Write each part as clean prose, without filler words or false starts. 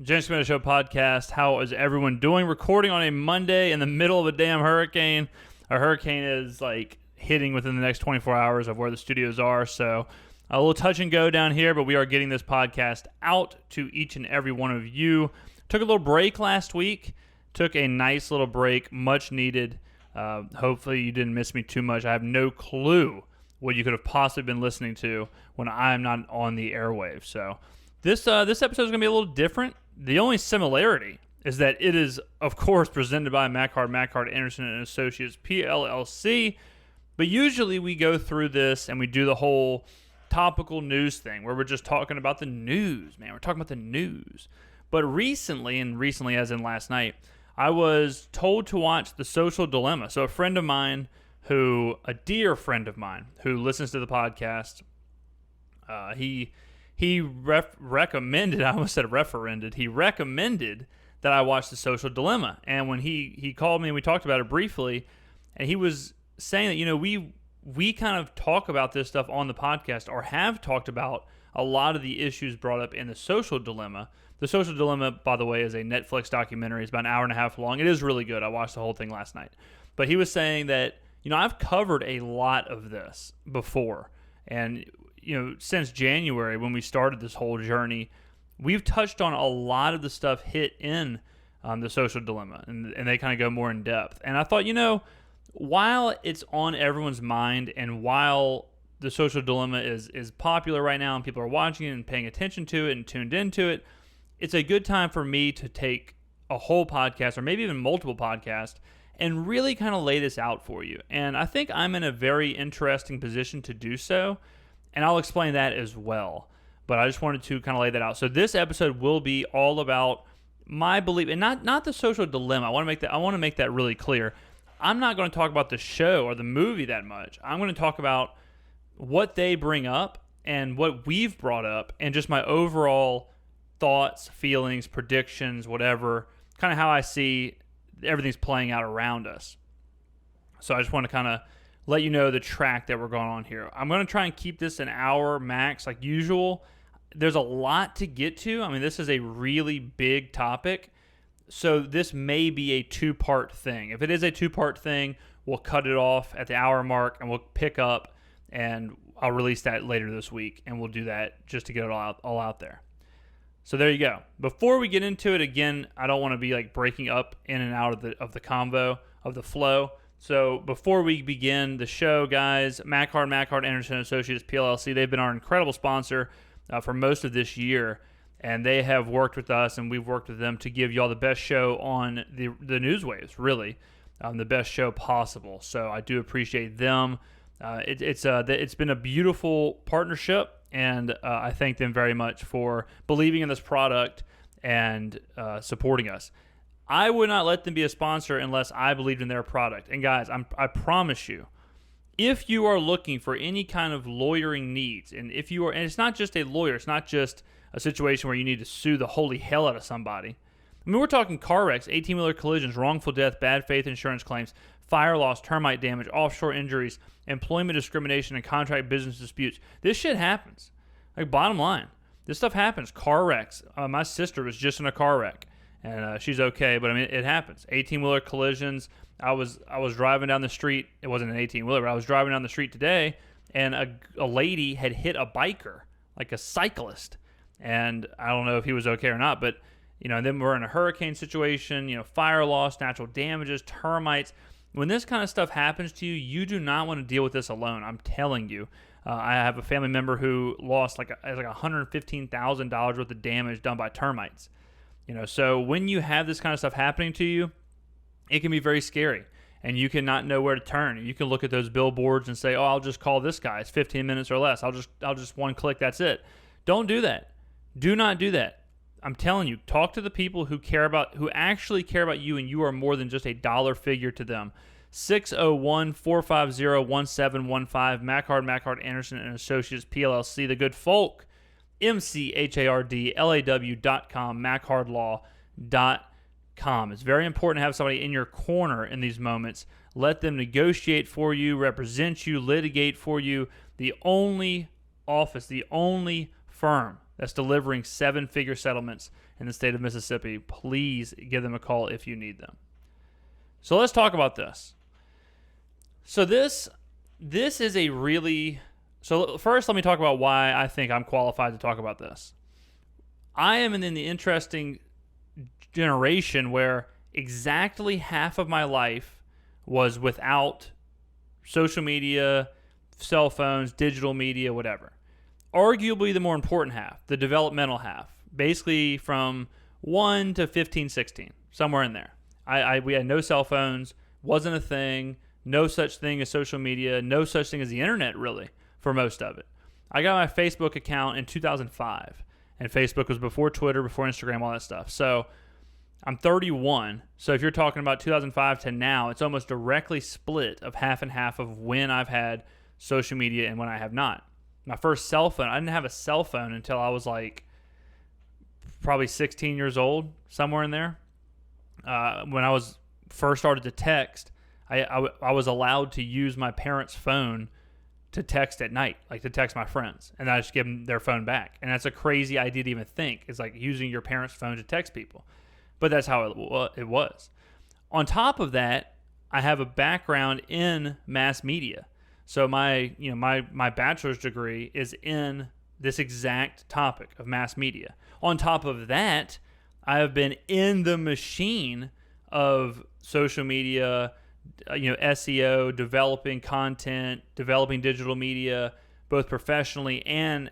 James Skrmetta Show podcast. How is everyone doing? Recording on a Monday in the middle of a damn hurricane. A hurricane is like hitting within the next 24 hours of where the studios are. So a little touch and go down here, but we are getting this podcast out to each and every one of you. Took a little break last week. Took a nice little break, much needed. Hopefully you didn't miss me too much. I have no clue what you could have possibly been listening to when I'm not on the airwaves. So this episode is going to be a little different. The only similarity is that it is, of course, presented by Mackhard, Anderson & Associates, PLLC. But usually we go through this and we do the whole topical news thing where we're just talking about the news, man. We're talking about the news. But recently as in last night, I was told to watch The Social Dilemma. So a dear friend of mine who listens to the podcast, he recommended, I almost said referended, he recommended that I watch The Social Dilemma. And when he called me and we talked about it briefly, and he was saying that, we kind of talk about this stuff on the podcast or have talked about a lot of the issues brought up in The Social Dilemma. The Social Dilemma, by the way, is a Netflix documentary. It's about an hour and a half long. It is really good. I watched the whole thing last night. But he was saying that, I've covered a lot of this before. And, since January when we started this whole journey, we've touched on a lot of the stuff hit in The Social Dilemma. And they kind of go more in depth. And I thought, while it's on everyone's mind and while The Social Dilemma is popular right now and people are watching it and paying attention to it and tuned into it, it's a good time for me to take a whole podcast or maybe even multiple podcasts and really kind of lay this out for you. And I think I'm in a very interesting position to do so, and I'll explain that as well. But I just wanted to kind of lay that out. So this episode will be all about my belief, and not The Social Dilemma. I want to make that really clear. I'm not going to talk about the show or the movie that much. I'm going to talk about what they bring up and what we've brought up and just my overall thoughts, feelings, predictions, whatever, kind of how I see everything's playing out around us. So I just want to kind of let you know the track that we're going on here. I'm going to try and keep this an hour max like usual. There's a lot to get to. I mean, this is a really big topic. So this may be a two-part thing. If it is a two-part thing, we'll cut it off at the hour mark and we'll pick up and I'll release that later this week. And we'll do that just to get it all out there. So there you go. Before we get into it, again, I don't want to be like breaking up in and out of the convo, of the flow. So before we begin the show, guys, Mackhard, Anderson & Associates, PLLC, they've been our incredible sponsor for most of this year. And they have worked with us, and we've worked with them to give y'all the best show on the news waves, really, the best show possible. So I do appreciate them. It's been a beautiful partnership. And I thank them very much for believing in this product and supporting us. I would not let them be a sponsor unless I believed in their product. And guys, I promise you, if you are looking for any kind of lawyering needs, and it's not just a lawyer, it's not just a situation where you need to sue the holy hell out of somebody. I mean, we're talking car wrecks, 18-wheeler collisions, wrongful death, bad faith insurance claims, fire loss, termite damage, offshore injuries, employment discrimination, and contract business disputes. This shit happens. Like, bottom line, this stuff happens. Car wrecks. My sister was just in a car wreck, and she's okay, but I mean, it happens. 18-wheeler collisions. I was driving down the street. It wasn't an 18-wheeler, but I was driving down the street today, and a lady had hit a biker, like a cyclist. And I don't know if he was okay or not, but, then we're in a hurricane situation, fire loss, natural damages, termites. When this kind of stuff happens to you, you do not want to deal with this alone. I'm telling you. I have a family member who lost like $115,000 worth of damage done by termites. So when you have this kind of stuff happening to you, it can be very scary. And you cannot know where to turn. You can look at those billboards and say, "Oh, I'll just call this guy. It's 15 minutes or less. I'll just one click. That's it." Don't do that. Do not do that. I'm telling you, talk to the people who actually care about you, and you are more than just a dollar figure to them. 601-450-1715, Mackhard, Anderson & Associates, PLLC, the good folk, MCHARDLAW.com, MacHardLaw.com. It's very important to have somebody in your corner in these moments. Let them negotiate for you, represent you, litigate for you. The only office, the only firm that's delivering 7-figure settlements in the state of Mississippi. Please give them a call if you need them. So let's talk about this. So this is a really... So first, let me talk about why I think I'm qualified to talk about this. I am in the interesting generation where exactly half of my life was without social media, cell phones, digital media, whatever. Arguably the more important half, the developmental half, basically from 1 to 15, 16, somewhere in there. We had no cell phones, wasn't a thing, no such thing as social media, no such thing as the internet, really, for most of it. I got my Facebook account in 2005, and Facebook was before Twitter, before Instagram, all that stuff. So I'm 31, so if you're talking about 2005 to now, it's almost directly split of half and half of when I've had social media and when I have not. My first cell phone, I didn't have a cell phone until I was like probably 16 years old, somewhere in there. When I was first started to text, I was allowed to use my parents' phone to text at night, like to text my friends, and I just give them their phone back. And that's a crazy idea to even think. It's like using your parents' phone to text people. But that's how it was. On top of that, I have a background in mass media. So my bachelor's degree is in this exact topic of mass media. On top of that, I have been in the machine of social media, SEO, developing content, developing digital media, both professionally and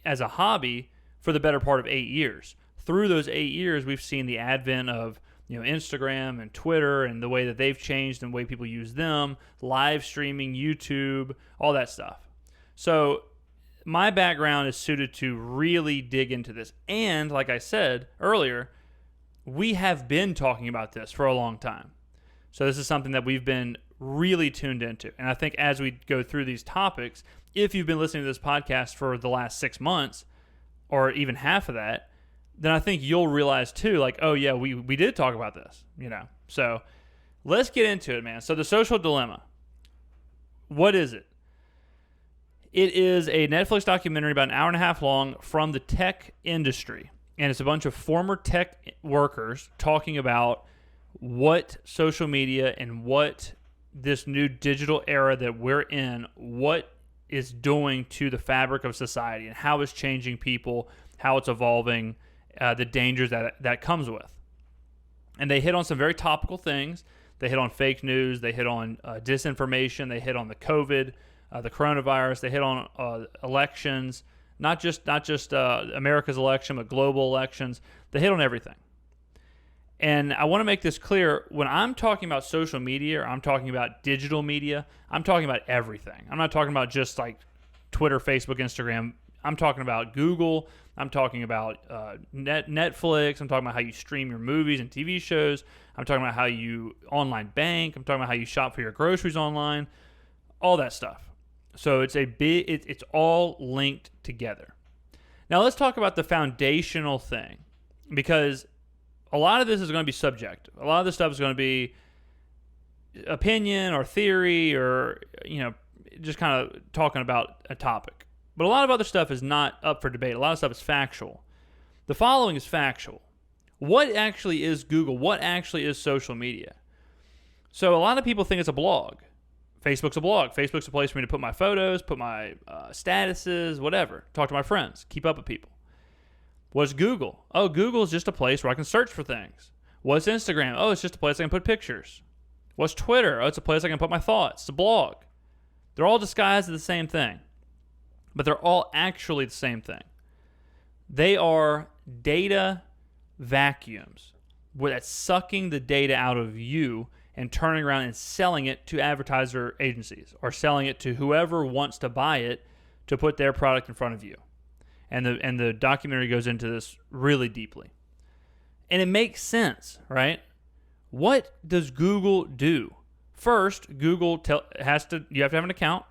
as a hobby for the better part of 8 years. Through those 8 years, we've seen the advent of Instagram and Twitter and the way that they've changed and the way people use them, live streaming, YouTube, all that stuff. So my background is suited to really dig into this. And like I said earlier, we have been talking about this for a long time. So this is something that we've been really tuned into. And I think as we go through these topics, if you've been listening to this podcast for the last 6 months or even half of that, then I think you'll realize too, like, oh yeah, we did talk about this, So let's get into it, man. So the social dilemma. What is it? It is a Netflix documentary about an hour and a half long from the tech industry. And it's a bunch of former tech workers talking about what social media and what this new digital era that we're in, what is doing to the fabric of society and how it's changing people, how it's evolving, the dangers that comes with. And they hit on some very topical things. They hit on fake news. They hit on disinformation. They hit on the COVID, the coronavirus. They hit on elections, not just America's election, but global elections. They hit on everything. And I want to make this clear. When I'm talking about social media or I'm talking about digital media, I'm talking about everything. I'm not talking about just like Twitter, Facebook, Instagram. I'm talking about Google. I'm talking about Netflix. I'm talking about how you stream your movies and TV shows. I'm talking about how you online bank. I'm talking about how you shop for your groceries online. All that stuff. So it's all linked together. Now let's talk about the foundational thing, because a lot of this is going to be subjective. A lot of this stuff is going to be opinion or theory or just kind of talking about a topic. But a lot of other stuff is not up for debate. A lot of stuff is factual. The following is factual. What actually is Google? What actually is social media? So a lot of people think it's a blog. Facebook's a blog. Facebook's a place for me to put my photos, put my statuses, whatever. Talk to my friends. Keep up with people. What's Google? Oh, Google is just a place where I can search for things. What's Instagram? Oh, it's just a place I can put pictures. What's Twitter? Oh, it's a place I can put my thoughts. It's a blog. They're all disguised as the same thing. But they're all actually the same thing. They are data vacuums that's sucking the data out of you and turning around and selling it to advertiser agencies or selling it to whoever wants to buy it to put their product in front of you. And the documentary goes into this really deeply. And it makes sense, right? What does Google do? First, Google you have to have an account.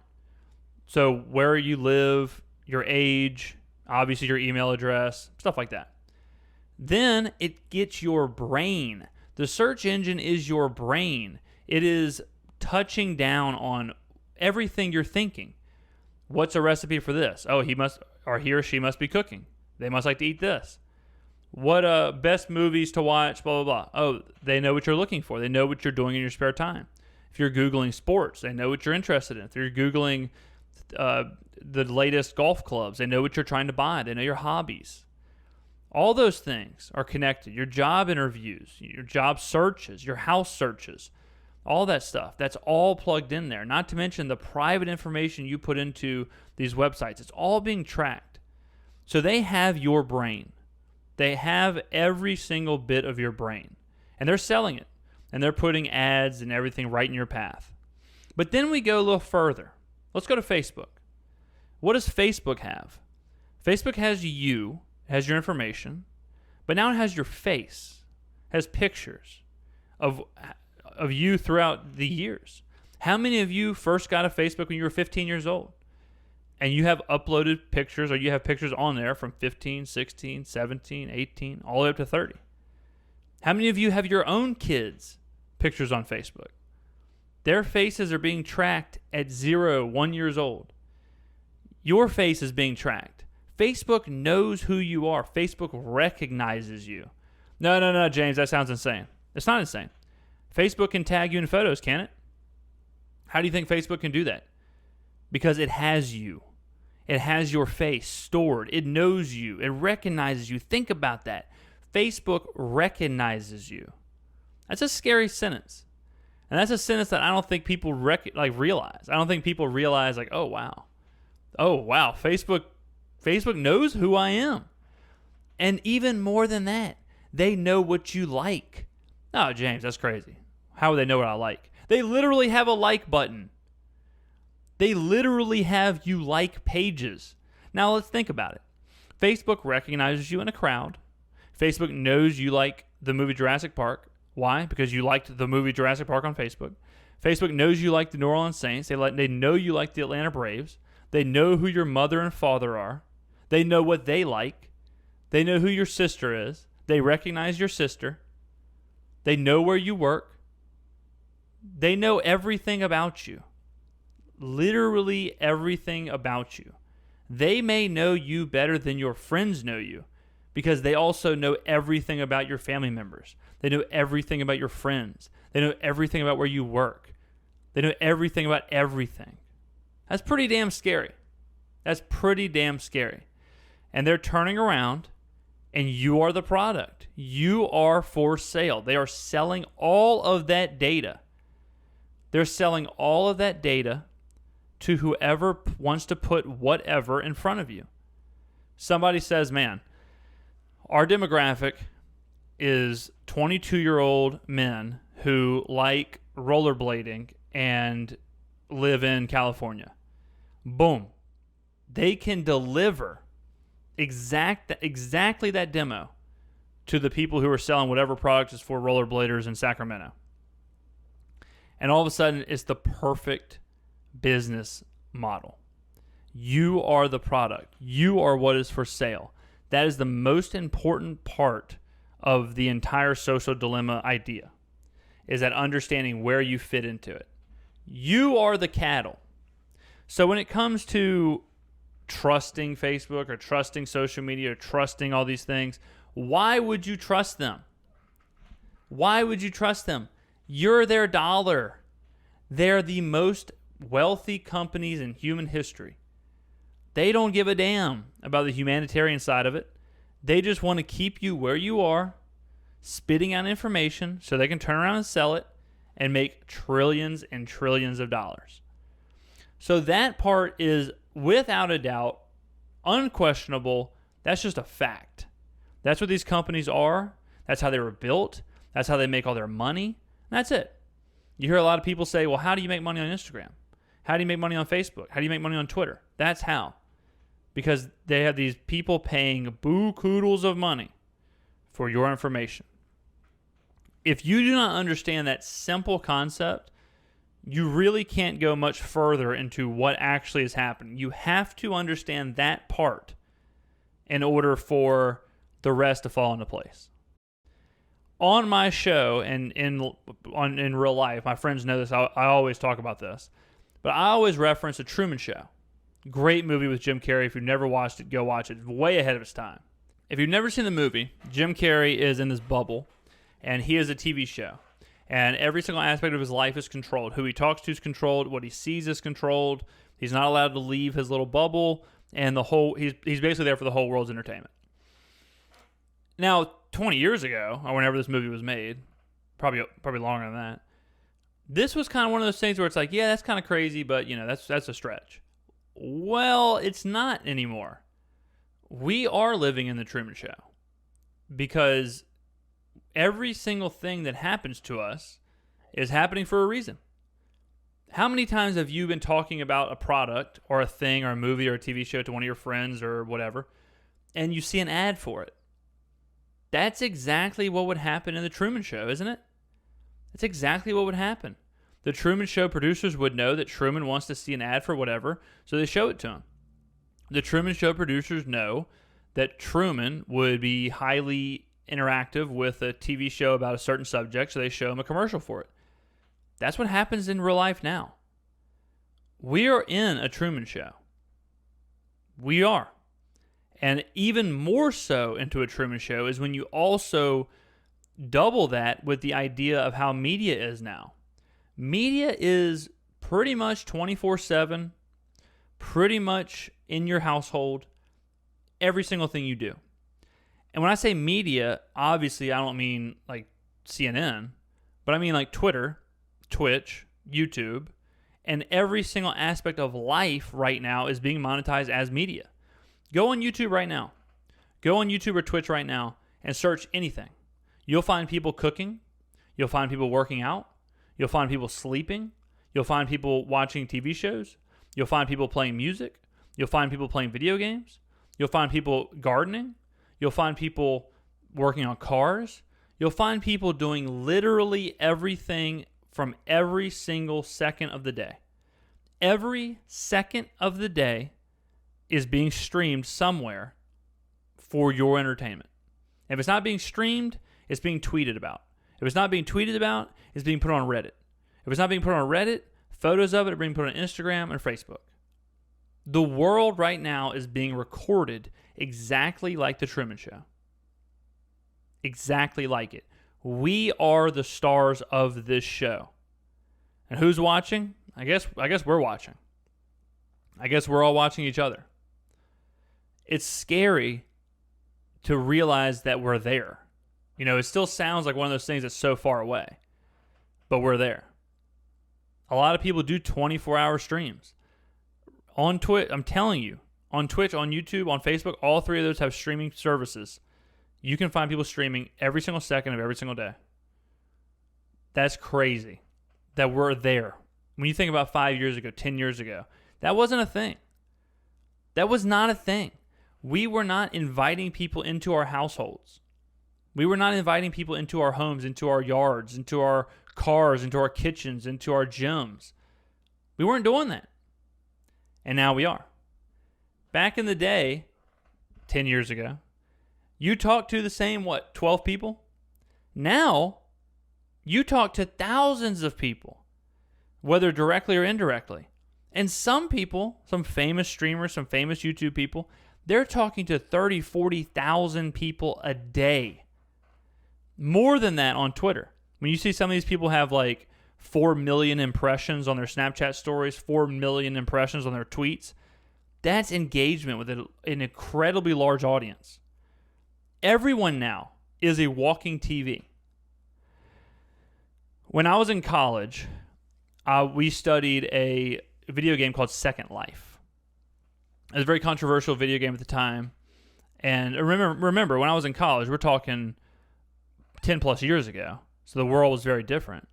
So where you live, your age, obviously your email address, stuff like that. Then it gets your brain. The search engine is your brain. It is touching down on everything you're thinking. What's a recipe for this? Oh, he or she must be cooking. They must like to eat this. What best movies to watch, blah, blah, blah. Oh, they know what you're looking for. They know what you're doing in your spare time. If you're Googling sports, they know what you're interested in. If you're Googling the latest golf clubs, they know what you're trying to buy. They know your hobbies. All those things are connected. Your job interviews, your job searches, your house searches, all that stuff. That's all plugged in there. Not to mention the private information you put into these websites. It's all being tracked. So they have your brain. They have every single bit of your brain. And they're selling it. And they're putting ads and everything right in your path. But then we go a little further. Let's go to Facebook. What does Facebook have? Facebook has you, has your information, but now it has your face, has pictures of you throughout the years. How many of you first got a Facebook when you were 15 years old? And you have uploaded pictures, or you have pictures on there from 15, 16, 17, 18, all the way up to 30. How many of you have your own kids' pictures on Facebook? Their faces are being tracked at 0, 1 years old. Your face is being tracked. Facebook knows who you are. Facebook recognizes you. No, James, that sounds insane. It's not insane. Facebook can tag you in photos, can it? How do you think Facebook can do that? Because it has you. It has your face stored. It knows you. It recognizes you. Think about that. Facebook recognizes you. That's a scary sentence. And that's a sentence that I don't think people realize. I don't think people realize, like, oh, wow. Facebook knows who I am. And even more than that, they know what you like. No, James, that's crazy. How would they know what I like? They literally have a like button. They literally have you like pages. Now let's think about it. Facebook recognizes you in a crowd. Facebook knows you like the movie Jurassic Park. Why? Because you liked the movie Jurassic Park on Facebook. Facebook knows you like the New Orleans Saints. They know you like the Atlanta Braves. They know who your mother and father are. They know what they like. They know who your sister is. They recognize your sister. They know where you work. They know everything about you. Literally everything about you. They may know you better than your friends know you because they also know everything about your family members. They know everything about your friends. They know everything about where you work. They know everything about everything. That's pretty damn scary. That's pretty damn scary. And they're turning around, and you are the product. You are for sale. They are selling all of that data. They're selling all of that data to whoever wants to put whatever in front of you. Somebody says, man, our demographic is 22-year-old men who like rollerblading and live in California. Boom. They can deliver exactly that demo to the people who are selling whatever product is for rollerbladers in Skrmetta. And all of a sudden, it's the perfect business model. You are the product. You are what is for sale. That is the most important part of the entire social dilemma idea, is that understanding where you fit into it. You are the cattle. So when it comes to trusting Facebook or trusting social media or trusting all these things, why would you trust them? Why would you trust them? You're their dollar. They're the most wealthy companies in human history. They don't give a damn about the humanitarian side of it. They just want to keep you where you are, spitting out information so they can turn around and sell it and make trillions and trillions of dollars. So that part is, without a doubt, unquestionable. That's just a fact. That's what these companies are. That's how they were built. That's how they make all their money. That's it. You hear a lot of people say, well, how do you make money on Instagram? How do you make money on Facebook? How do you make money on Twitter? That's how. Because they have these people paying boo-koodles of money for your information. If you do not understand that simple concept, you really can't go much further into what actually is happening. You have to understand that part in order for the rest to fall into place. On my show and in real life, my friends know this, I always talk about this, but I always reference The Truman Show. Great movie with Jim Carrey. If you've never watched it, go watch it. It's way ahead of its time. If you've never seen the movie, Jim Carrey is in this bubble, and he has a TV show. And every single aspect of his life is controlled. Who he talks to is controlled. What he sees is controlled. He's not allowed to leave his little bubble. And he's basically there for the whole world's entertainment. Now, 20 years ago, or whenever this movie was made, probably longer than that, this was kind of one of those things where it's like, yeah, that's kind of crazy, but that's a stretch. Well, it's not anymore. We are living in the Truman Show, because every single thing that happens to us is happening for a reason. How many times have you been talking about a product or a thing or a movie or a TV show to one of your friends or whatever, and you see an ad for it? That's exactly what would happen in the Truman Show, isn't it? That's exactly what would happen. The Truman Show producers would know that Truman wants to see an ad for whatever, so they show it to him. The Truman Show producers know that Truman would be highly interactive with a TV show about a certain subject, so they show him a commercial for it. That's what happens in real life now. We are in a Truman Show. We are. And even more so into a Truman Show is when you also double that with the idea of how media is now. Media is pretty much 24/7, pretty much in your household, every single thing you do. And when I say media, obviously I don't mean like CNN, but I mean like Twitter, Twitch, YouTube, and every single aspect of life right now is being monetized as media. Go on YouTube right now. Go on YouTube or Twitch right now and search anything. You'll find people cooking. You'll find people working out. You'll find people sleeping. You'll find people watching TV shows. You'll find people playing music. You'll find people playing video games. You'll find people gardening. You'll find people working on cars. You'll find people doing literally everything from every single second of the day. Every second of the day is being streamed somewhere for your entertainment. If it's not being streamed, it's being tweeted about. If it's not being tweeted about, it's being put on Reddit. If it's not being put on Reddit, photos of it are being put on Instagram and Facebook. The world right now is being recorded exactly like The Truman Show. Exactly like it. We are the stars of this show. And who's watching? I guess we're watching. I guess we're all watching each other. It's scary to realize that we're there. It still sounds like one of those things that's so far away, but we're there. A lot of people do 24-hour streams. On Twitch, I'm telling you, on Twitch, on YouTube, on Facebook, all three of those have streaming services. You can find people streaming every single second of every single day. That's crazy that we're there. When you think about 5 years ago, 10 years ago, that wasn't a thing. That was not a thing. We were not inviting people into our households. We were not inviting people into our homes, into our yards, into our cars, into our kitchens, into our gyms. We weren't doing that. And now we are. Back in the day, 10 years ago, you talked to the same, 12 people? Now, you talk to thousands of people, whether directly or indirectly. And some people, some famous streamers, some famous YouTube people, they're talking to 30, 40,000 people a day. More than that on Twitter. When you see some of these people have like 4 million impressions on their Snapchat stories, 4 million impressions on their tweets, that's engagement with an incredibly large audience. Everyone now is a walking TV. When I was in college, we studied a video game called Second Life. It was a very controversial video game at the time. And remember, when I was in college, we're talking 10 plus years ago. So the world was very different.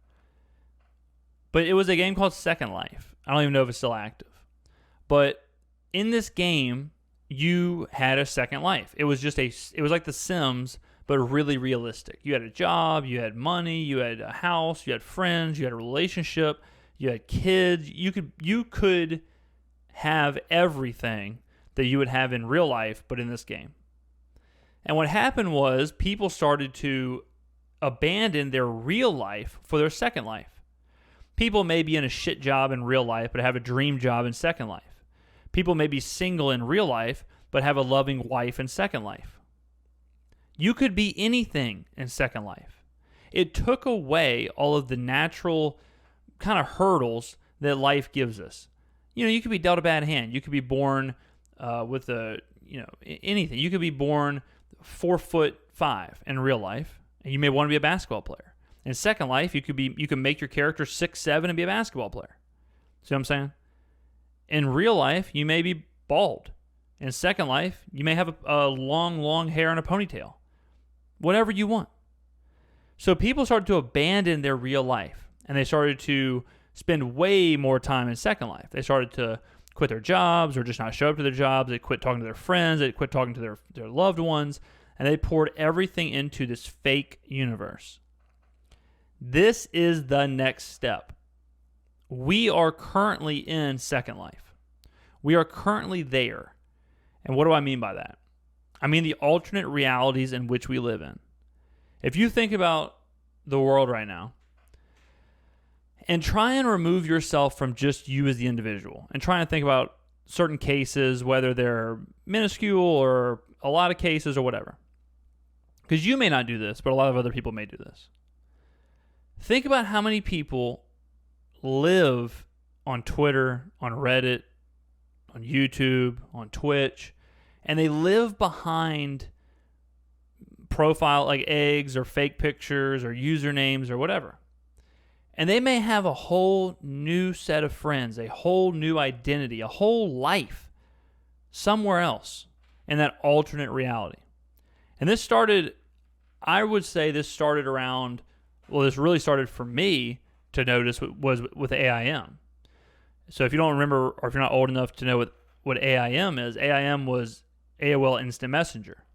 But it was a game called Second Life. I don't even know if it's still active. But in this game, you had a second life. It was like The Sims, but really realistic. You had a job, you had money, you had a house, you had friends, you had a relationship, you had kids. You could have everything that you would have in real life, but in this game. And what happened was people started to abandon their real life for their second life. People may be in a shit job in real life, but have a dream job in Second Life. People may be single in real life, but have a loving wife in Second Life. You could be anything in Second Life. It took away all of the natural kind of hurdles that life gives us. You could be dealt a bad hand. You could be born with anything. You could be born 4'5" in real life, and you may want to be a basketball player. In Second Life, you can make your character 6'7" and be a basketball player. See what I'm saying? In real life, you may be bald. In Second Life, you may have a long hair and a ponytail. Whatever you want. So people started to abandon their real life, and they started to spend way more time in Second Life. They started to quit their jobs or just not show up to their jobs. They quit talking to their friends. They quit talking to their loved ones, and they poured everything into this fake universe. This is the next step. We are currently in Second Life. We are currently there. And what do I mean by that? I mean the alternate realities in which we live in. If you think about the world right now and try and remove yourself from just you as the individual and try and think about certain cases, whether they're minuscule or a lot of cases or whatever. Because you may not do this, but a lot of other people may do this. Think about how many people live on Twitter, on Reddit, on YouTube, on Twitch, and they live behind profile like eggs or fake pictures or usernames or whatever. And they may have a whole new set of friends, a whole new identity, a whole life somewhere else in that alternate reality. And this started, I would say this started around, this really started for me to notice was with AIM. So if you don't remember, or if you're not old enough to know what AIM is, AIM was AOL Instant Messenger.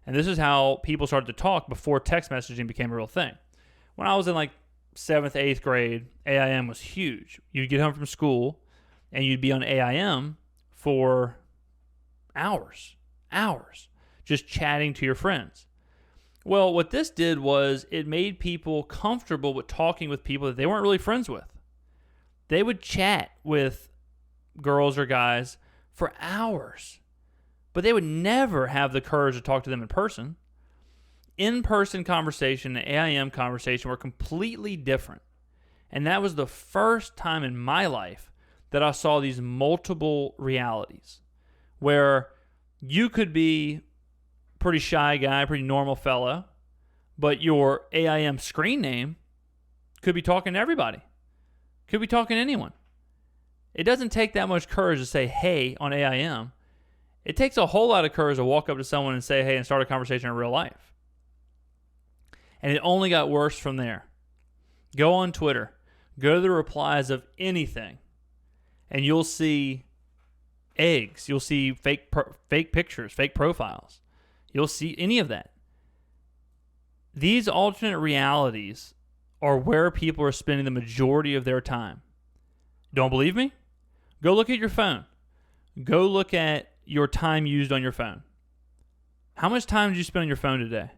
And this is how people started to talk before text messaging became a real thing. When I was in like 7th, 8th grade, AIM was huge. You'd get home from school and you'd be on AIM for hours, just chatting to your friends. Well, what this did was it made people comfortable with talking with people that they weren't really friends with. They would chat with girls or guys for hours, but they would never have the courage to talk to them in person. In-person conversation and AIM conversation were completely different. And that was the first time in my life that I saw these multiple realities where you could be pretty shy guy, pretty normal fella, but your AIM screen name could be talking to everybody. Could be talking to anyone. It doesn't take that much courage to say, hey, on AIM. It takes a whole lot of courage to walk up to someone and say, hey, and start a conversation in real life. And it only got worse from there. Go on Twitter. Go to the replies of anything. And you'll see eggs. You'll see fake pictures, fake profiles. You'll see any of that. These alternate realities are where people are spending the majority of their time. Don't believe me? Go look at your phone. Go look at your time used on your phone. How much time did you spend on your phone today?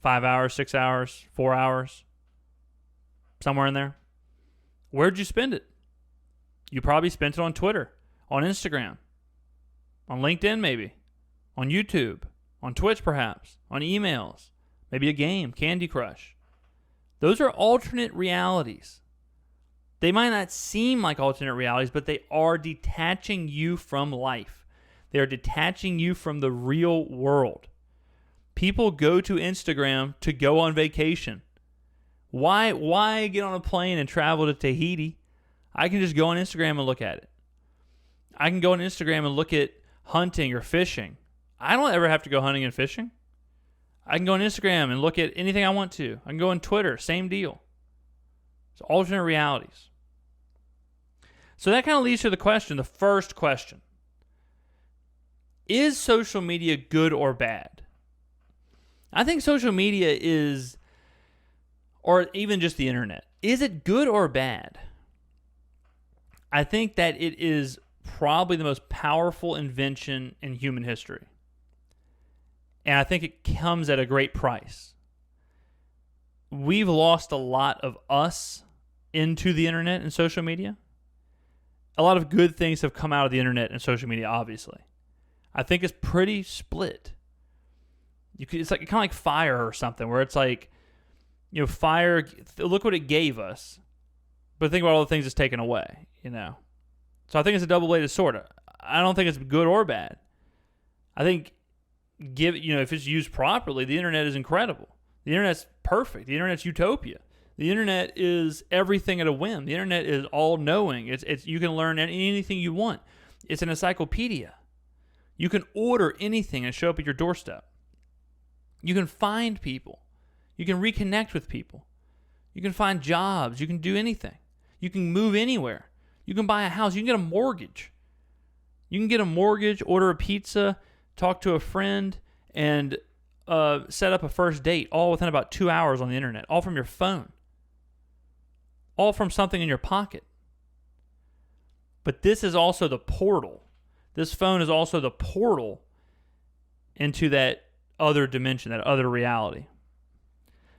5 hours, 6 hours, 4 hours? Somewhere in there? Where'd you spend it? You probably spent it on Twitter, on Instagram, on LinkedIn maybe, on YouTube, on Twitch perhaps, on emails, maybe a game, Candy Crush. Those are alternate realities. They might not seem like alternate realities, but they are detaching you from life. They are detaching you from the real world. People go to Instagram to go on vacation. Why get on a plane and travel to Tahiti? I can just go on Instagram and look at it. I can go on Instagram and look at hunting or fishing. I don't ever have to go hunting and fishing. I can go on Instagram and look at anything I want to. I can go on Twitter, same deal. It's alternate realities. So that kind of leads to the question, the first question. Is social media good or bad? I think social media is, or even just the internet, is it good or bad? I think that it is probably the most powerful invention in human history. And I think it comes at a great price. We've lost a lot of us into the internet and social media. A lot of good things have come out of the internet and social media, obviously. I think it's pretty split. It's like kind of like fire or something, where it's like, fire. Look what it gave us, but think about all the things it's taken away. So I think it's a double-bladed sword. I don't think it's good or bad. I think if it's used properly, the internet is incredible. The internet's perfect. The internet's utopia. The internet is everything at a whim. The internet is all-knowing. It's you can learn anything you want. It's an encyclopedia. You can order anything and show up at your doorstep. You can find people. You can reconnect with people. You can find jobs. You can do anything. You can move anywhere. You can buy a house. You can get a mortgage. You can get a mortgage, order a pizza, talk to a friend, and set up a first date, all within about 2 hours on the internet, all from your phone, all from something in your pocket. But this is also the portal. This phone is also the portal into that other dimension, that other reality.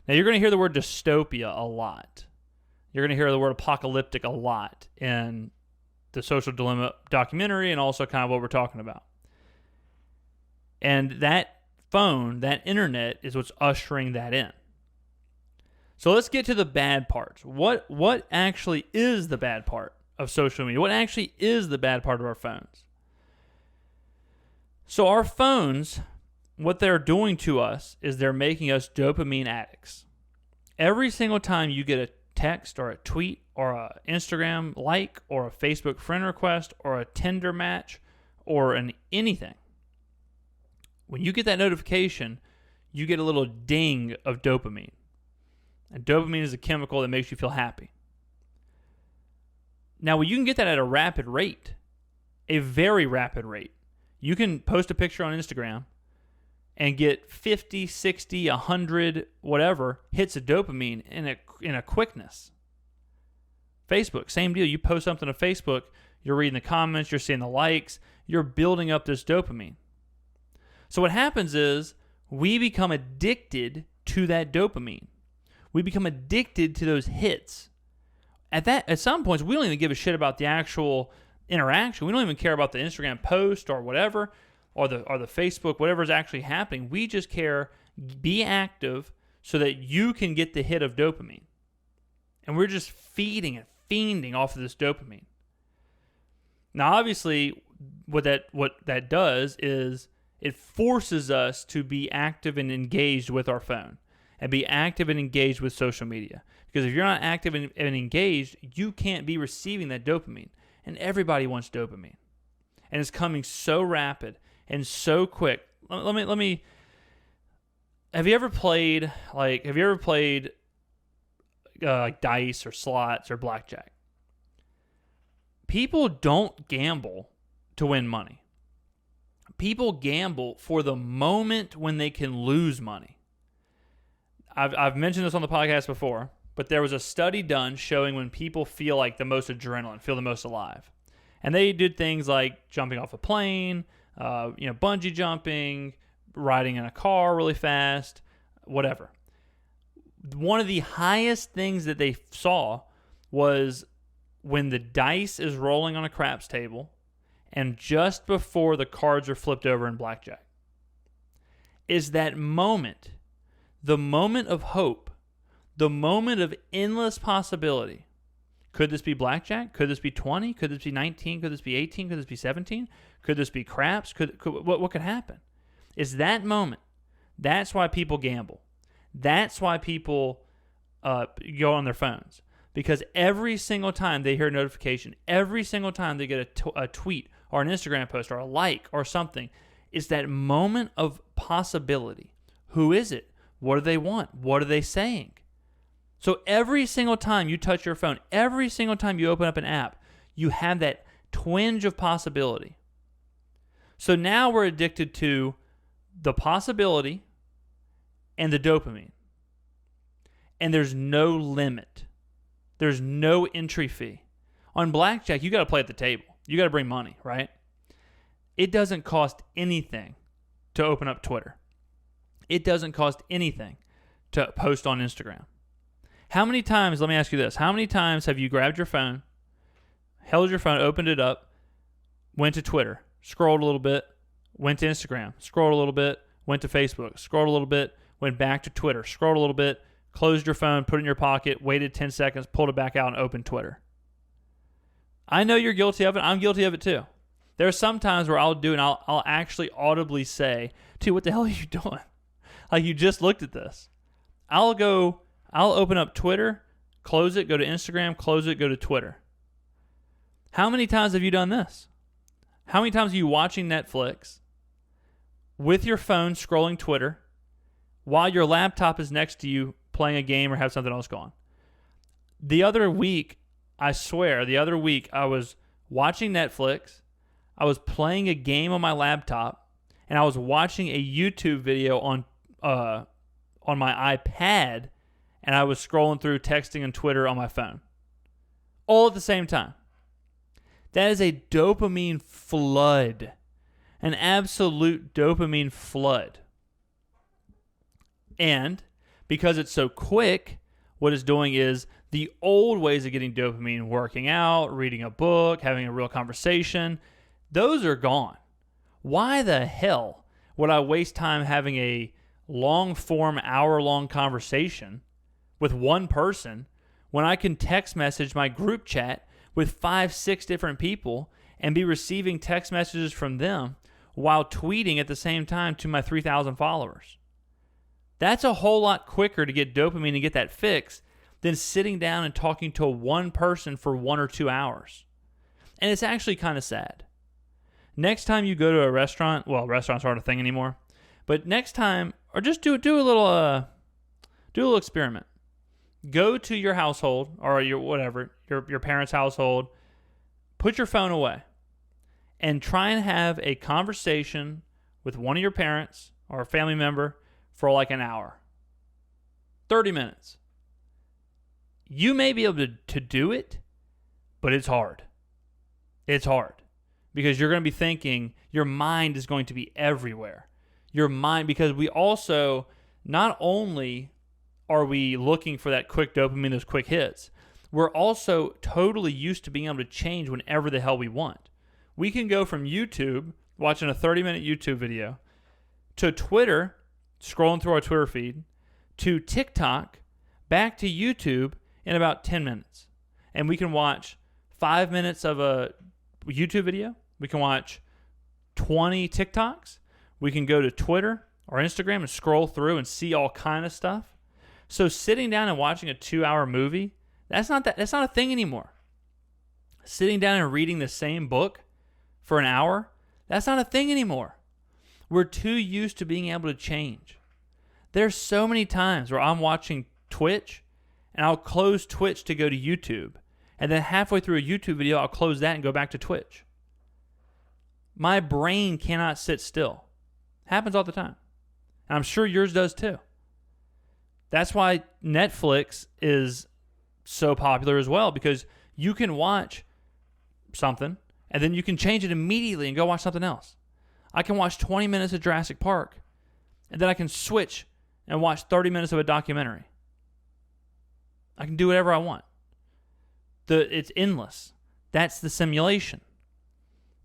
Now, you're going to hear the word dystopia a lot. You're going to hear the word apocalyptic a lot in the Social Dilemma documentary and also kind of what we're talking about. And that phone, that internet, is what's ushering that in. So let's get to the bad parts. What actually is the bad part of social media? What actually is the bad part of our phones? So our phones, what they're doing to us is they're making us dopamine addicts. Every single time you get a text or a tweet or a Instagram like or a Facebook friend request or a Tinder match or anything, when you get that notification, you get a little ding of dopamine. And dopamine is a chemical that makes you feel happy. Now, you can get that at a rapid rate, a very rapid rate. You can post a picture on Instagram and get 50, 60, 100, whatever, hits of dopamine in a quickness. Facebook, same deal. You post something to Facebook, you're reading the comments, you're seeing the likes, you're building up this dopamine. So what happens is we become addicted to that dopamine. We become addicted to those hits. At some points, we don't even give a shit about the actual interaction. We don't even care about the Instagram post or whatever, or the Facebook, whatever is actually happening. We just care, be active so that you can get the hit of dopamine. And we're just feeding and fiending off of this dopamine. Now, obviously, what that does is it forces us to be active and engaged with our phone and be active and engaged with social media. Because if you're not active and engaged, you can't be receiving that dopamine. And everybody wants dopamine. And it's coming so rapid and so quick. Let me have you ever played like dice or slots or blackjack? People don't gamble to win money. People gamble for the moment when they can lose money. I've mentioned this on the podcast before, but there was a study done showing when people feel like the most adrenaline, feel the most alive. And they did things like jumping off a plane, bungee jumping, riding in a car really fast, whatever. One of the highest things that they saw was when the dice is rolling on a craps table and just before the cards are flipped over in blackjack. Is that moment, the moment of hope, the moment of endless possibility. Could this be blackjack? Could this be 20? Could this be 19? Could this be 18? Could this be 17? Could this be craps? What could happen? Is that moment. That's why people gamble. That's why people go on their phones. Because every single time they hear a notification, every single time they get a tweet or an Instagram post or a like or something, is that moment of possibility. Who is it? What do they want? What are they saying? So every single time you touch your phone, every single time you open up an app, you have that twinge of possibility. So now we're addicted to the possibility and the dopamine. And there's no limit. There's no entry fee. On blackjack, you got to play at the table. You got to bring money, right? It doesn't cost anything to open up Twitter. It doesn't cost anything to post on Instagram. How many times, let me ask you this, how many times have you grabbed your phone, held your phone, opened it up, went to Twitter, scrolled a little bit, went to Instagram, scrolled a little bit, went to Facebook, scrolled a little bit, went back to Twitter, scrolled a little bit, closed your phone, put it in your pocket, waited 10 seconds, pulled it back out, and opened Twitter. I know you're guilty of it. I'm guilty of it too. There are some times where I'll do and I'll actually audibly say, dude, what the hell are you doing? Like, you just looked at this. I'll open up Twitter, close it, go to Instagram, close it, go to Twitter. How many times have you done this? How many times are you watching Netflix with your phone scrolling Twitter while your laptop is next to you playing a game or have something else going? The other week, I swear, I was watching Netflix, I was playing a game on my laptop, and I was watching a YouTube video on my iPad, and I was scrolling through texting and Twitter on my phone. All at the same time. That is a dopamine flood. An absolute dopamine flood. And because it's so quick, what it's doing is the old ways of getting dopamine, working out, reading a book, having a real conversation, those are gone. Why the hell would I waste time having a long-form, hour-long conversation with one person when I can text message my group chat with 5-6 different people and be receiving text messages from them while tweeting at the same time to my 3,000 followers? That's a whole lot quicker to get dopamine and get that fix than sitting down and talking to one person for 1 or 2 hours. And it's actually kind of sad. Next time you go to a restaurant, well, restaurants aren't a thing anymore, but next time, or just do a little experiment. Go to your household or your parents' household, put your phone away, and try and have a conversation with one of your parents or a family member for like an hour. 30 minutes. You may be able to do it, but it's hard. It's hard because you're going to be thinking, your mind is going to be everywhere. Your mind, because we also, not only are we looking for that quick dopamine, those quick hits, we're also totally used to being able to change whenever the hell we want. We can go from YouTube, watching a 30-minute YouTube video, to Twitter, scrolling through our Twitter feed, to TikTok, back to YouTube in about 10 minutes. And we can watch 5 minutes of a YouTube video. We can watch 20 TikToks. We can go to Twitter or Instagram and scroll through and see all kind of stuff. So sitting down and watching a 2-hour movie, that's not a thing anymore. Sitting down and reading the same book for an hour, that's not a thing anymore. We're too used to being able to change. There's so many times where I'm watching Twitch and I'll close Twitch to go to YouTube. And then halfway through a YouTube video, I'll close that and go back to Twitch. My brain cannot sit still. Happens all the time. And I'm sure yours does too. That's why Netflix is so popular as well, because you can watch something and then you can change it immediately and go watch something else. I can watch 20 minutes of Jurassic Park and then I can switch and watch 30 minutes of a documentary. I can do whatever I want. It's endless. That's the simulation.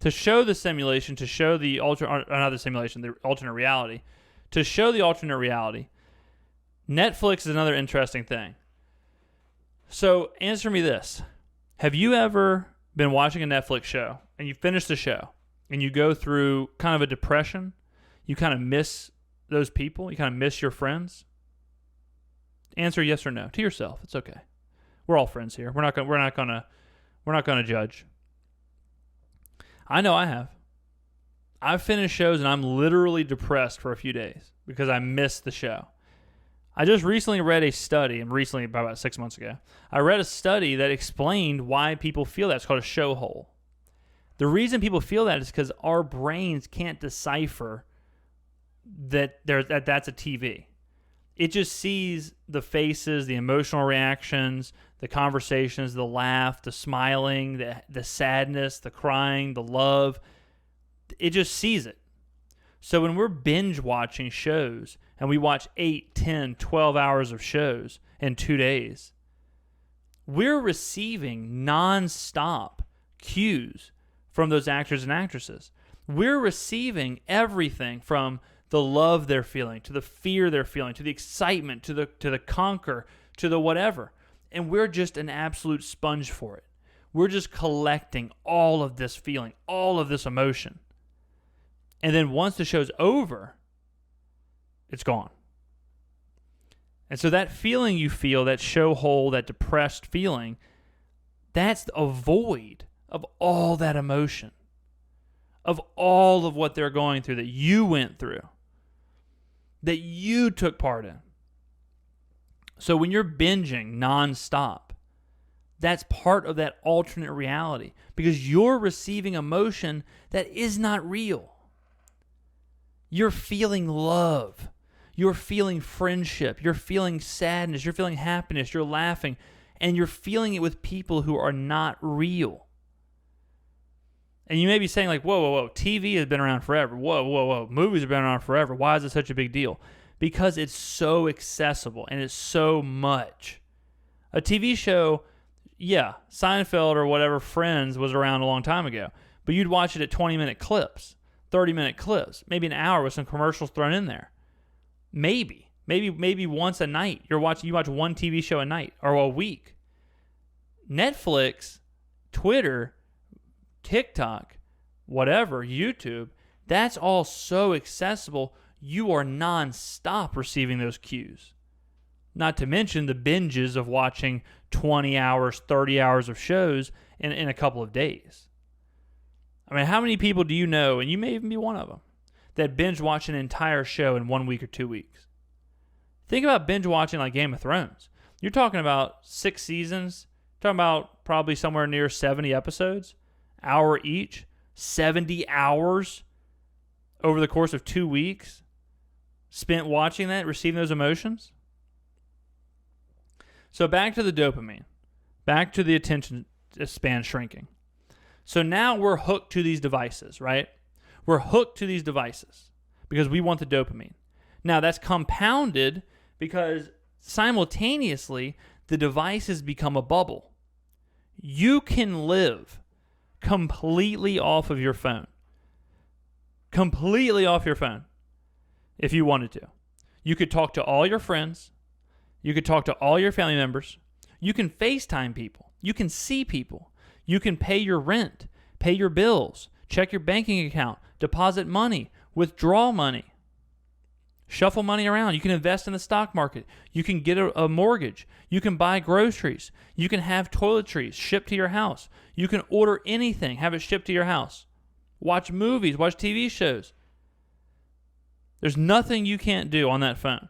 To show the simulation, to show the the alternate reality, to show the alternate reality, Netflix is another interesting thing. So answer me this. Have you ever been watching a Netflix show and you finish the show and you go through kind of a depression? You kind of miss those people? You kind of miss your friends? Answer yes or no to yourself. It's okay. We're all friends here. We're not gonna judge. I know I have. I've finished shows and I'm literally depressed for a few days because I missed the show. I just recently read a study, and recently about 6 months ago, I read a study that explained why people feel that. It's called a show hole. The reason people feel that is because our brains can't decipher that that's a TV. It just sees the faces, the emotional reactions, the conversations, the laugh, the smiling, the sadness, the crying, the love. It just sees it. So when we're binge watching shows and we watch 8, 10, 12 hours of shows in 2 days, we're receiving nonstop cues from those actors and actresses. We're receiving everything from the love they're feeling, to the fear they're feeling, to the excitement, to the conquer, to the whatever. And we're just an absolute sponge for it. We're just collecting all of this feeling, all of this emotion. And then once the show's over, it's gone. And so that feeling you feel, that show hole, that depressed feeling, that's a void of all that emotion, of all of what they're going through, that you went through, that you took part in. So when you're binging nonstop, that's part of that alternate reality, because you're receiving emotion that is not real. You're feeling love. You're feeling friendship. You're feeling sadness. You're feeling happiness. You're laughing. And you're feeling it with people who are not real. And you may be saying like, whoa, TV has been around forever. Whoa. Movies have been around forever. Why is it such a big deal? Because it's so accessible and it's so much. A TV show, yeah, Seinfeld or whatever, Friends was around a long time ago. But you'd watch it at 20-minute clips, 30-minute clips, maybe an hour with some commercials thrown in there. Maybe once a night. You watch one TV show a night or a week. Netflix, Twitter, TikTok, whatever, YouTube, that's all so accessible. You are nonstop receiving those cues. Not to mention the binges of watching 20 hours, 30 hours of shows in a couple of days. I mean, how many people do you know, and you may even be one of them, that binge watch an entire show in 1 week or 2 weeks? Think about binge watching like Game of Thrones. You're talking about 6 seasons, talking about probably somewhere near 70 episodes, hour each, 70 hours over the course of 2 weeks spent watching that, receiving those emotions. So back to the dopamine, back to the attention span shrinking. So now we're hooked to these devices, right? We're hooked to these devices because we want the dopamine. Now that's compounded because simultaneously the devices become a bubble. You can live completely off of your phone. Completely off your phone if you wanted to. You could talk to all your friends. You could talk to all your family members. You can FaceTime people. You can see people. You can pay your rent, pay your bills, check your banking account, deposit money, withdraw money, shuffle money around. You can invest in the stock market. You can get a mortgage. You can buy groceries. You can have toiletries shipped to your house. You can order anything, have it shipped to your house. Watch movies, watch TV shows. There's nothing you can't do on that phone.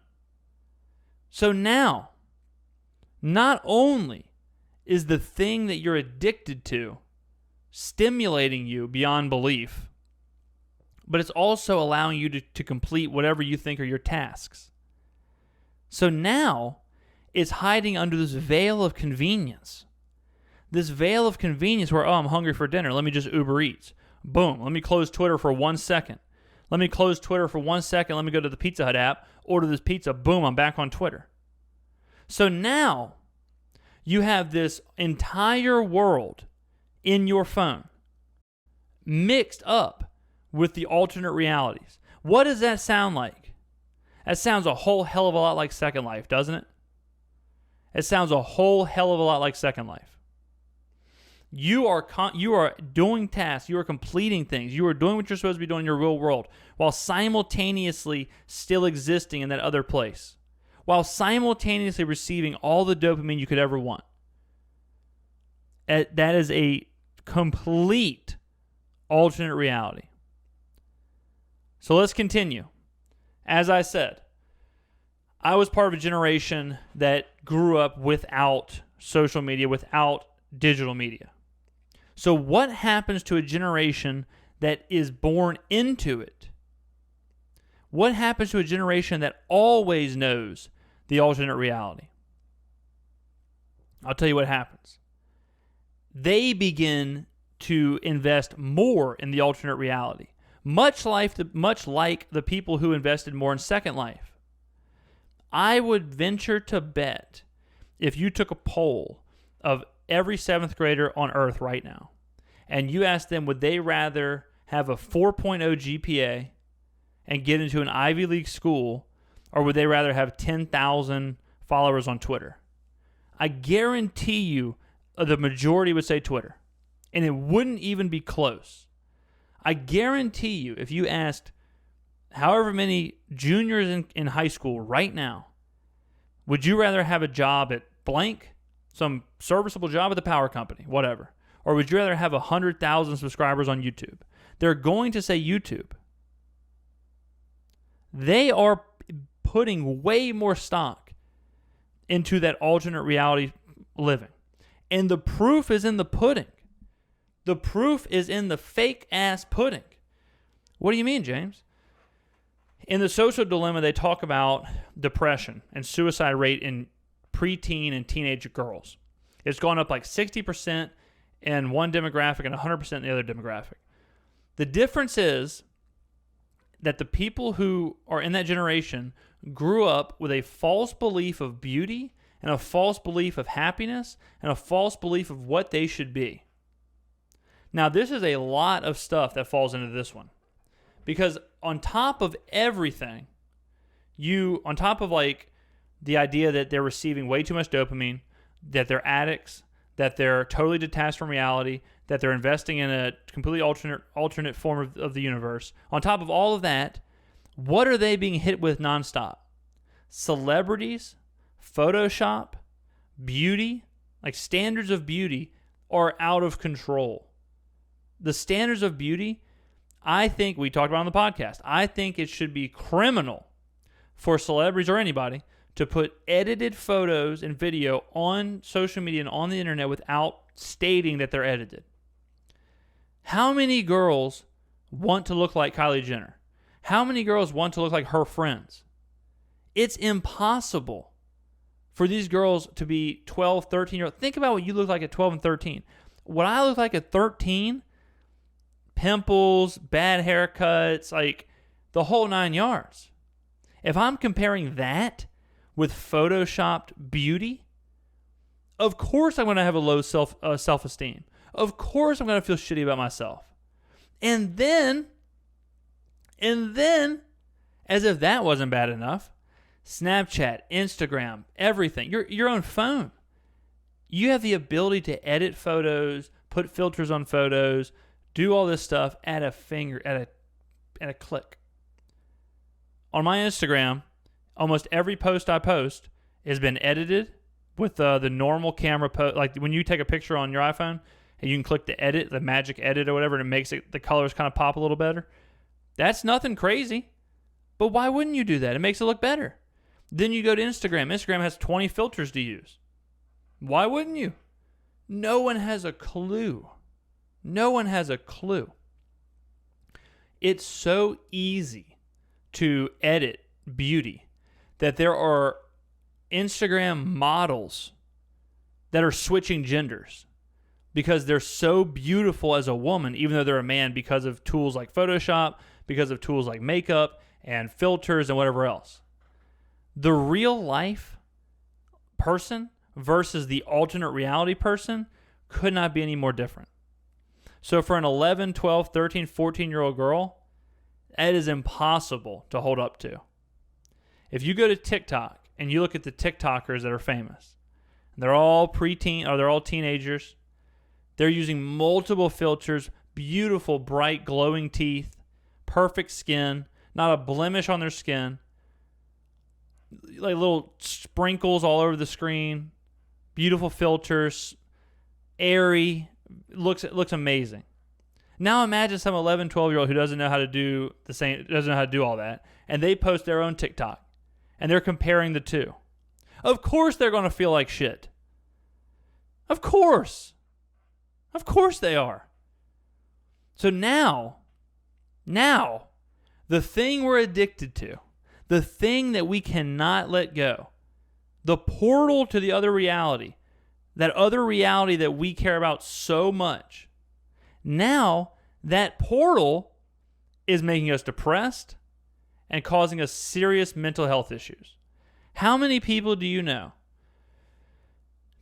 So now, not only is the thing that you're addicted to stimulating you beyond belief, but it's also allowing you to complete whatever you think are your tasks. So now, it's hiding under this veil of convenience. This veil of convenience where, I'm hungry for dinner. Let me just Uber Eats. Boom. Let me close Twitter for 1 second. Let me close Twitter for 1 second. Let me go to the Pizza Hut app, order this pizza. Boom, I'm back on Twitter. So now you have this entire world in your phone mixed up with the alternate realities. What does that sound like? That sounds a whole hell of a lot like Second Life, doesn't it? It sounds a whole hell of a lot like Second Life. You are doing tasks. You are completing things. You are doing what you're supposed to be doing in your real world while simultaneously still existing in that other place, while simultaneously receiving all the dopamine you could ever want. That is a complete alternate reality. So let's continue. As I said, I was part of a generation that grew up without social media, without digital media. So what happens to a generation that is born into it? What happens to a generation that always knows the alternate reality? I'll tell you what happens. They begin to invest more in the alternate reality, much like the people who invested more in Second Life. I would venture to bet if you took a poll of every 7th grader on Earth right now, and you ask them, would they rather have a 4.0 GPA and get into an Ivy League school, or would they rather have 10,000 followers on Twitter? I guarantee you the majority would say Twitter, and it wouldn't even be close. I guarantee you if you asked however many juniors in high school right now, would you rather have a job at blank, some serviceable job at the power company, whatever, or would you rather have 100,000 subscribers on YouTube? They're going to say YouTube. They are putting way more stock into that alternate reality living. And the proof is in the pudding. The proof is in the fake-ass pudding. What do you mean, James? In the Social Dilemma, they talk about depression and suicide rate in preteen and teenage girls. It's gone up like 60% in one demographic and 100% in the other demographic. The difference is that the people who are in that generation grew up with a false belief of beauty and a false belief of happiness and a false belief of what they should be. Now, this is a lot of stuff that falls into this one. Because on top of everything, on top of like the idea that they're receiving way too much dopamine, that they're addicts, that they're totally detached from reality, that they're investing in a completely alternate form of the universe. On top of all of that, what are they being hit with nonstop? Celebrities, Photoshop, beauty, like standards of beauty are out of control. The standards of beauty, I think, we talked about on the podcast, I think it should be criminal for celebrities or anybody to put edited photos and video on social media and on the internet without stating that they're edited. How many girls want to look like Kylie Jenner? How many girls want to look like her friends? It's impossible for these girls to be 12, 13-year-old. Think about what you look like at 12 and 13. What I look like at 13, pimples, bad haircuts, like the whole 9 yards. If I'm comparing that with photoshopped beauty, of course I'm going to have a low self-esteem. Of course I'm going to feel shitty about myself. And then, as if that wasn't bad enough, Snapchat, Instagram, everything, your own phone. You have the ability to edit photos, put filters on photos, do all this stuff at a click. On my Instagram, almost every post I post has been edited with the normal camera like when you take a picture on your iPhone and you can click the magic edit or whatever, and it makes the colors kind of pop a little better. That's nothing crazy. But why wouldn't you do that? It makes it look better. Then you go to Instagram. Instagram has 20 filters to use. Why wouldn't you? No one has a clue. No one has a clue. It's so easy to edit beauty that there are Instagram models that are switching genders because they're so beautiful as a woman, even though they're a man, because of tools like Photoshop, because of tools like makeup and filters and whatever else. The real life person versus the alternate reality person could not be any more different. So for an 11, 12, 13, 14-year-old girl, that is impossible to hold up to. If you go to TikTok and you look at the TikTokers that are famous, they're all preteen or they're all teenagers. They're using multiple filters, beautiful, bright, glowing teeth, perfect skin, not a blemish on their skin, like little sprinkles all over the screen, beautiful filters, airy, looks amazing. Now imagine some 11, 12-year-old who doesn't know how to do doesn't know how to do all that, and they post their own TikTok, and they're comparing the two. Of course they're going to feel like shit. Of course. Of course they are. So now, the thing we're addicted to, the thing that we cannot let go, the portal to the other reality, that other reality that we care about so much, now that portal is making us depressed and causing us serious mental health issues. How many people do you know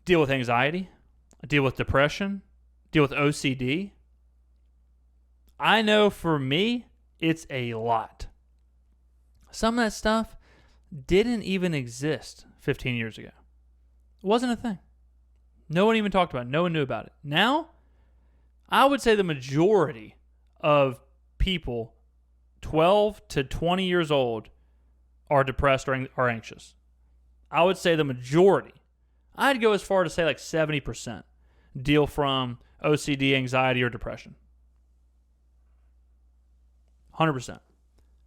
deal with anxiety, deal with depression, deal with OCD? I know for me, it's a lot. Some of that stuff didn't even exist 15 years ago. It wasn't a thing. No one even talked about it. No one knew about it. Now, I would say the majority of people 12 to 20 years old are depressed or are anxious. I would say the majority. I'd go as far to say like 70% deal from OCD, anxiety, or depression. 100%. And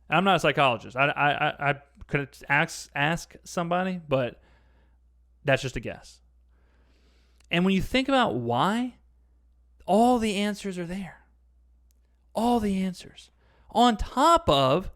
I'm not a psychologist. I could ask somebody, but that's just a guess. And when you think about why, all the answers are there. All the answers. On top of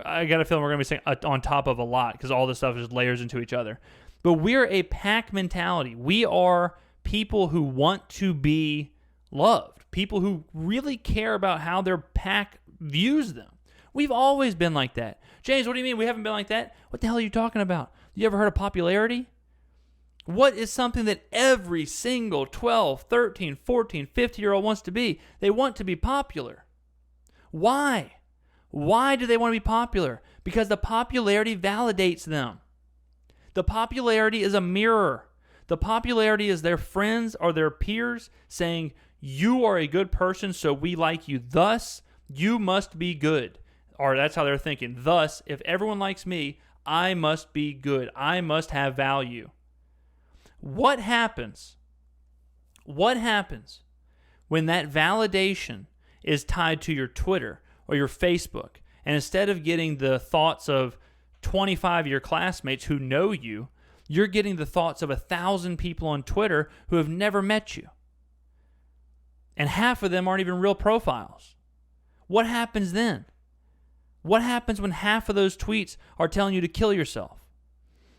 I got a feeling we're going to be saying on top of a lot because all this stuff just layers into each other. But we're a pack mentality. We are people who want to be loved. People who really care about how their pack views them. We've always been like that. James, what do you mean we haven't been like that? What the hell are you talking about? You ever heard of popularity? What is something that every single 12, 13, 14, 50-year-old wants to be? They want to be popular. Why? Why do they want to be popular? Because the popularity validates them. The popularity is a mirror. The popularity is their friends or their peers saying, you are a good person, so we like you. Thus, you must be good. Or that's how they're thinking. Thus, if everyone likes me, I must be good. I must have value. What happens? What happens when that validation is tied to your Twitter or your Facebook, and instead of getting the thoughts of 25 of your classmates who know you, you're getting the thoughts of 1,000 people on Twitter who have never met you? And half of them aren't even real profiles. What happens then? What happens when half of those tweets are telling you to kill yourself?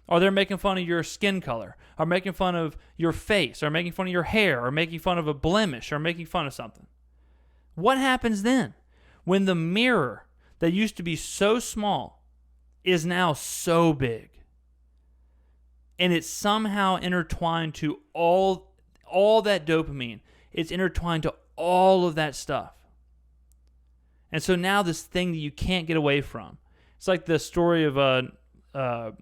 Or they're making fun of your skin color, or making fun of your face, or making fun of your hair, or making fun of a blemish, or making fun of something? What happens then when the mirror that used to be so small is now so big? And it's somehow intertwined to all that dopamine. It's intertwined to all of that stuff. And so now this thing that you can't get away from. It's like the story of the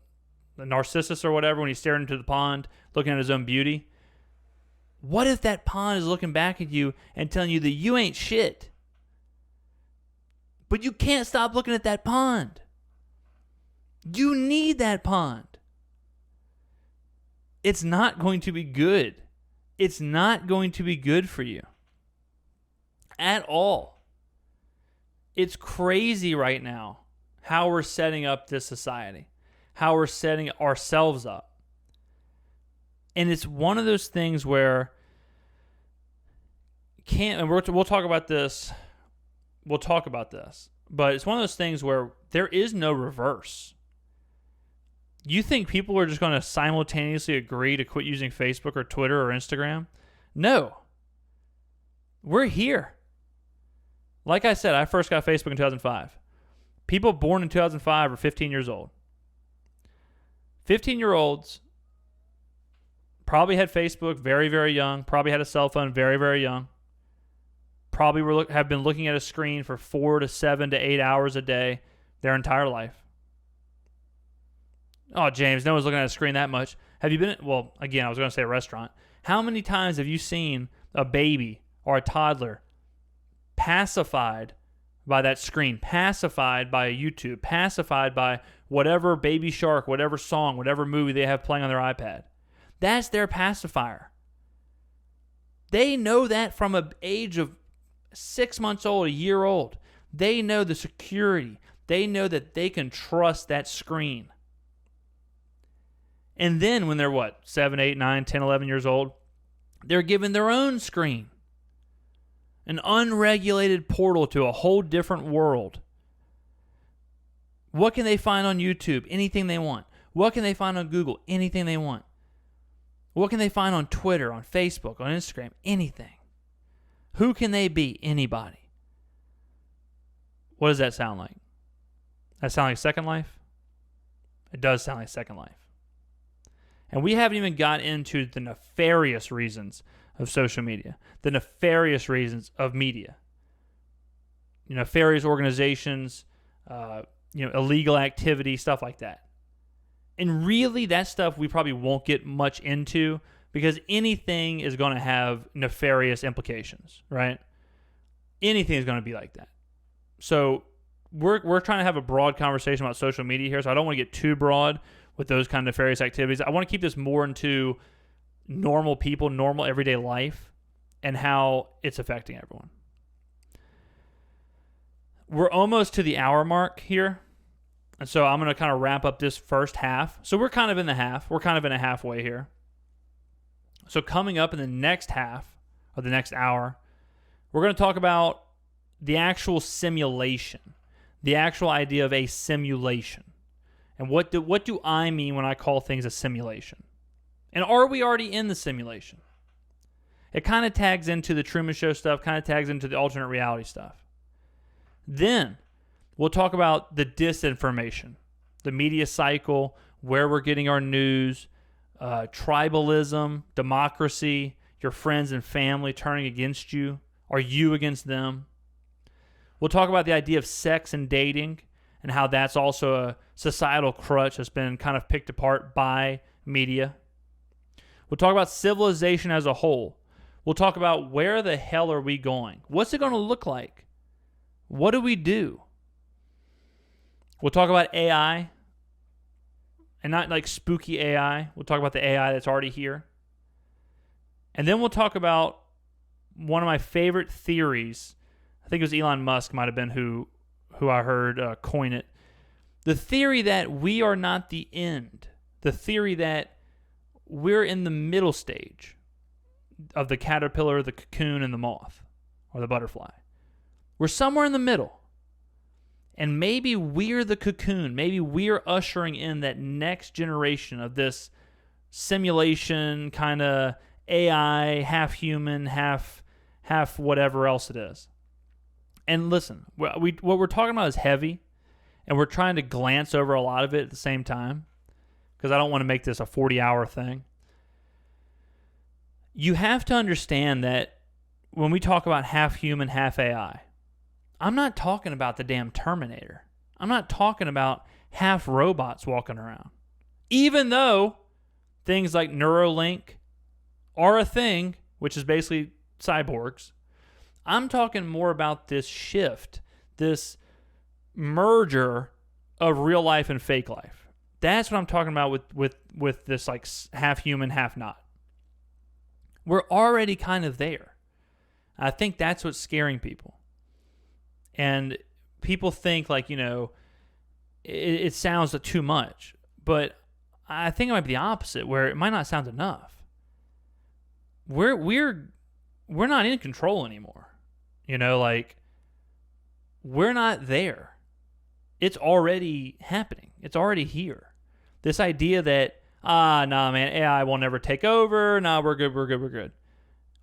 Narcissus or whatever when he's staring into the pond, looking at his own beauty. What if that pond is looking back at you and telling you that you ain't shit? But you can't stop looking at that pond. You need that pond. It's not going to be good. It's not going to be good for you at all. It's crazy right now how we're setting up this society, how we're setting ourselves up. And it's one of those things where we'll talk about this. We'll talk about this. But it's one of those things where there is no reverse. You think people are just going to simultaneously agree to quit using Facebook or Twitter or Instagram? No. We're here. Like I said, I first got Facebook in 2005. People born in 2005 are 15 years old. 15-year-olds probably had Facebook very, very young, probably had a cell phone very, very young, probably have been looking at a screen for 4 to 7 to 8 hours a day their entire life. Oh, James, no one's looking at a screen that much. Have you been, well, again, I was going to say a restaurant. How many times have you seen a baby or a toddler pacified by that screen, pacified by a YouTube, pacified by whatever Baby Shark, whatever song, whatever movie they have playing on their iPad? That's their pacifier. They know that from an age of 6 months old, a year old. They know the security. They know that they can trust that screen. And then when they're 7, 8, 9, 10, 11 years old, they're given their own screen. An unregulated portal to a whole different world. What can they find on YouTube? Anything they want. What can they find on Google? Anything they want. What can they find on Twitter, on Facebook, on Instagram? Anything. Who can they be? Anybody. What does that sound like? That sound like Second Life? It does sound like Second Life. And we haven't even got into the nefarious reasons of social media, the nefarious reasons of media. Nefarious organizations illegal activity, stuff like that. And really, that stuff we probably won't get much into because anything is going to have nefarious implications, right? Anything is going to be like that. So we're trying to have a broad conversation about social media here, so I don't want to get too broad with those kind of nefarious activities. I want to keep this more into normal people, normal everyday life, and how it's affecting everyone. We're almost to the hour mark here, and so I'm going to kind of wrap up this first half. So we're kind of in the half. We're kind of in a halfway here. So coming up in the next half of the next hour, we're going to talk about the actual simulation, the actual idea of a simulation. And what do I mean when I call things a simulation? And are we already in the simulation? It kind of tags into the Truman Show stuff, kind of tags into the alternate reality stuff. Then we'll talk about the disinformation, the media cycle, where we're getting our news, tribalism, democracy, your friends and family turning against you, or you against them. We'll talk about the idea of sex and dating and how that's also a societal crutch that's been kind of picked apart by media. We'll talk about civilization as a whole. We'll talk about where the hell are we going? What's it going to look like? What do we do? We'll talk about AI, and not like spooky AI. We'll talk about the AI that's already here. And then we'll talk about one of my favorite theories. I think it was Elon Musk might have been who I heard coin it. The theory that we are not the end. The theory that we're in the middle stage of the caterpillar, the cocoon, and the moth, or the butterfly. We're somewhere in the middle. And maybe we're the cocoon. Maybe we're ushering in that next generation of this simulation kind of AI, half human, half whatever else it is. And listen, what we're talking about is heavy, and we're trying to glance over a lot of it at the same time because I don't want to make this a 40-hour thing. You have to understand that when we talk about half human, half AI, I'm not talking about the damn Terminator. I'm not talking about half robots walking around. Even though things like Neuralink are a thing, which is basically cyborgs, I'm talking more about this shift, this merger of real life and fake life. That's what I'm talking about with this like half human, half not. We're already kind of there. I think that's what's scaring people. And people think like, it sounds too much, but I think it might be the opposite, where it might not sound enough. We're not in control anymore. We're not there. It's already happening. It's already here. This idea that, nah, man, AI will never take over. Nah, we're good.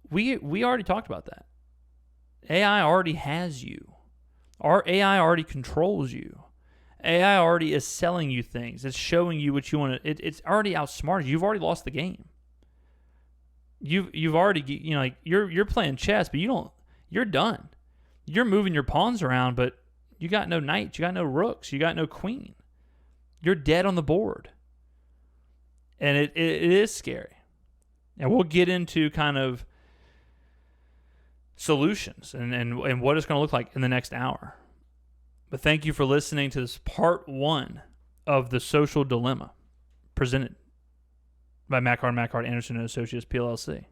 We already talked about that. AI already has you. Our AI already controls you. AI already is selling you things. It's showing you what you want to. It's already outsmarted you. You've already lost the game. You've already, you're playing chess, but you're done. You're moving your pawns around, but you got no knights, you got no rooks, you got no queen. You're dead on the board. And it is scary. And we'll get into kind of solutions and what it's going to look like in the next hour. But thank you for listening to this part 1 of The Social Dilemma, presented by Mackhart Anderson & Associates, PLLC.